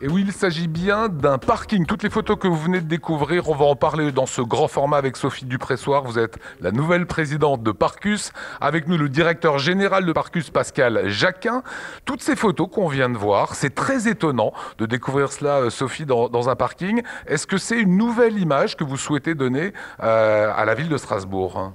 Et oui, il s'agit bien d'un parking. Toutes les photos que vous venez de découvrir, on va en parler dans ce grand format avec Sophie Dupressoir. Vous êtes la nouvelle présidente de Parcus. Avec nous, le directeur général de Parcus, Pascal Jacquin. Toutes ces photos qu'on vient de voir, c'est très étonnant de découvrir cela, Sophie, dans un parking. Est-ce que c'est une nouvelle image que vous souhaitez donner à la ville de Strasbourg ?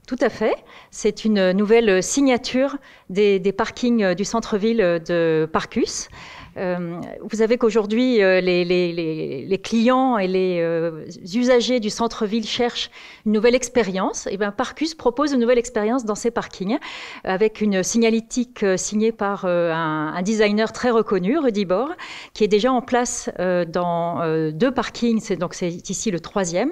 Tout à fait. C'est une nouvelle signature des parkings du centre-ville de Parcus. Vous savez qu'aujourd'hui, les clients et les usagers du centre-ville cherchent une nouvelle expérience. Et bien, Parcus propose une nouvelle expérience dans ces parkings avec une signalétique signée par un designer très reconnu, Rudy Bor, qui est déjà en place dans 2 parkings. C'est ici le 3e,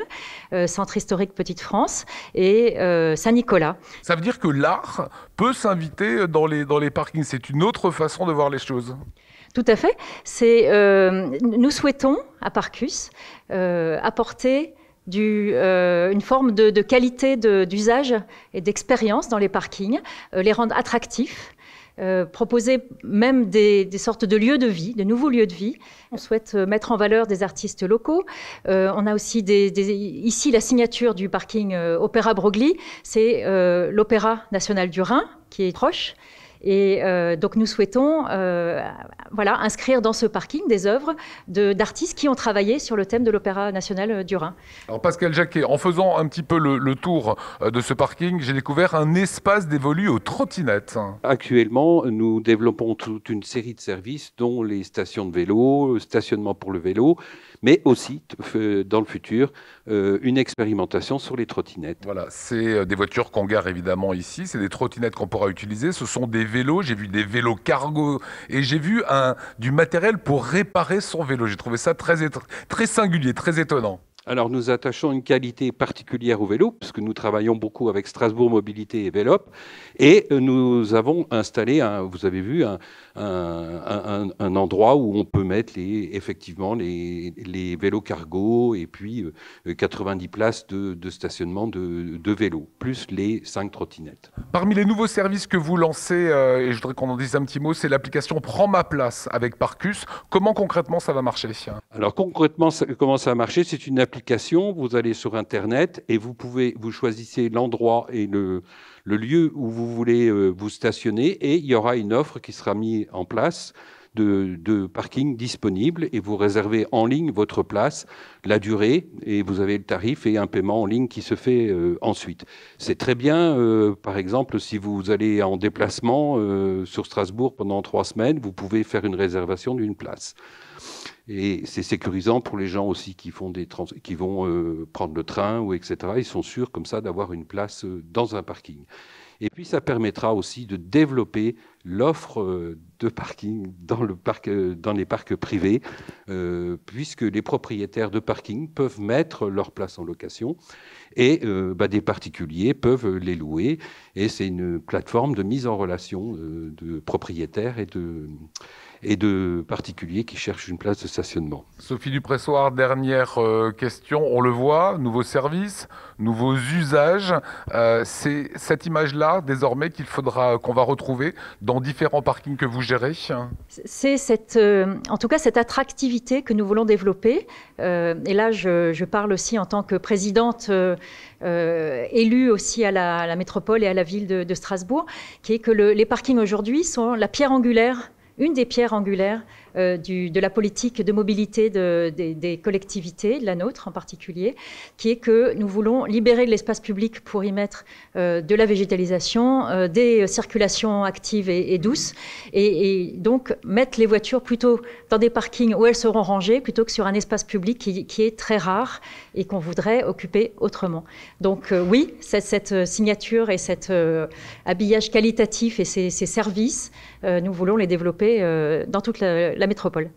Centre historique Petite-France et Saint-Nicolas. Ça veut dire que l'art peut s'inviter dans les parkings. C'est une autre façon de voir les choses. Tout à fait. Nous souhaitons, à Parcus, apporter une forme de qualité d'usage et d'expérience dans les parkings, les rendre attractifs, proposer même des sortes de lieux de vie, de nouveaux lieux de vie. On souhaite mettre en valeur des artistes locaux. On a aussi ici la signature du parking Opéra Broglie, c'est l'Opéra national du Rhin qui est proche. Et donc nous souhaitons inscrire dans ce parking des œuvres d'artistes qui ont travaillé sur le thème de l'Opéra national du Rhin. Alors Pascal Jacquet, en faisant un petit peu le tour de ce parking, j'ai découvert un espace dévolu aux trottinettes. Actuellement, nous développons toute une série de services, dont les stations de vélo, stationnement pour le vélo, mais aussi, dans le futur, une expérimentation sur les trottinettes. Voilà, c'est des voitures qu'on gare évidemment ici, c'est des trottinettes qu'on pourra utiliser, ce sont des vélos, j'ai vu des vélos cargo et j'ai vu du matériel pour réparer son vélo. J'ai trouvé ça très singulier, très étonnant. Alors nous attachons une qualité particulière au vélo, puisque nous travaillons beaucoup avec Strasbourg Mobilité et Vélop, et nous avons installé, vous avez vu, un endroit où on peut mettre effectivement les vélos cargo et puis 90 places de stationnement de vélos, plus les 5 trottinettes. Parmi les nouveaux services que vous lancez, et je voudrais qu'on en dise un petit mot, c'est l'application Prends ma place avec Parcus. Comment concrètement ça va marcher ? Alors concrètement, comment ça va marcher ? C'est une application, vous allez sur Internet et vous choisissez l'endroit et le lieu où vous voulez vous stationner et il y aura une offre qui sera mise en place de parking disponible et vous réservez en ligne votre place, la durée et vous avez le tarif et un paiement en ligne qui se fait ensuite. C'est très bien, par exemple, si vous allez en déplacement sur Strasbourg pendant 3 semaines, vous pouvez faire une réservation d'une place. Et c'est sécurisant pour les gens aussi qui vont prendre le train ou etc. Ils sont sûrs comme ça d'avoir une place dans un parking. Et puis ça permettra aussi de développer l'offre de parking dans les parcs privés, puisque les propriétaires de parking peuvent mettre leur place en location et des particuliers peuvent les louer. Et c'est une plateforme de mise en relation de propriétaires et de particuliers qui cherchent une place de stationnement. Sophie Dupressoir, dernière question. On le voit, nouveaux services, nouveaux usages. C'est cette image-là, désormais, qu'on va retrouver dans différents parkings que vous gérez ? C'est en tout cas cette attractivité que nous voulons développer. Et là, je parle aussi en tant que présidente élue aussi à la métropole et à la ville de Strasbourg, qui est que les parkings aujourd'hui sont la pierre angulaire, une des pierres angulaires de la politique de mobilité des collectivités, de la nôtre en particulier, qui est que nous voulons libérer de l'espace public pour y mettre de la végétalisation, des circulations actives et douces, et donc mettre les voitures plutôt dans des parkings où elles seront rangées, plutôt que sur un espace public qui est très rare et qu'on voudrait occuper autrement. Donc oui, cette signature et cet habillage qualitatif et ces services, nous voulons les développer dans toute la métropole.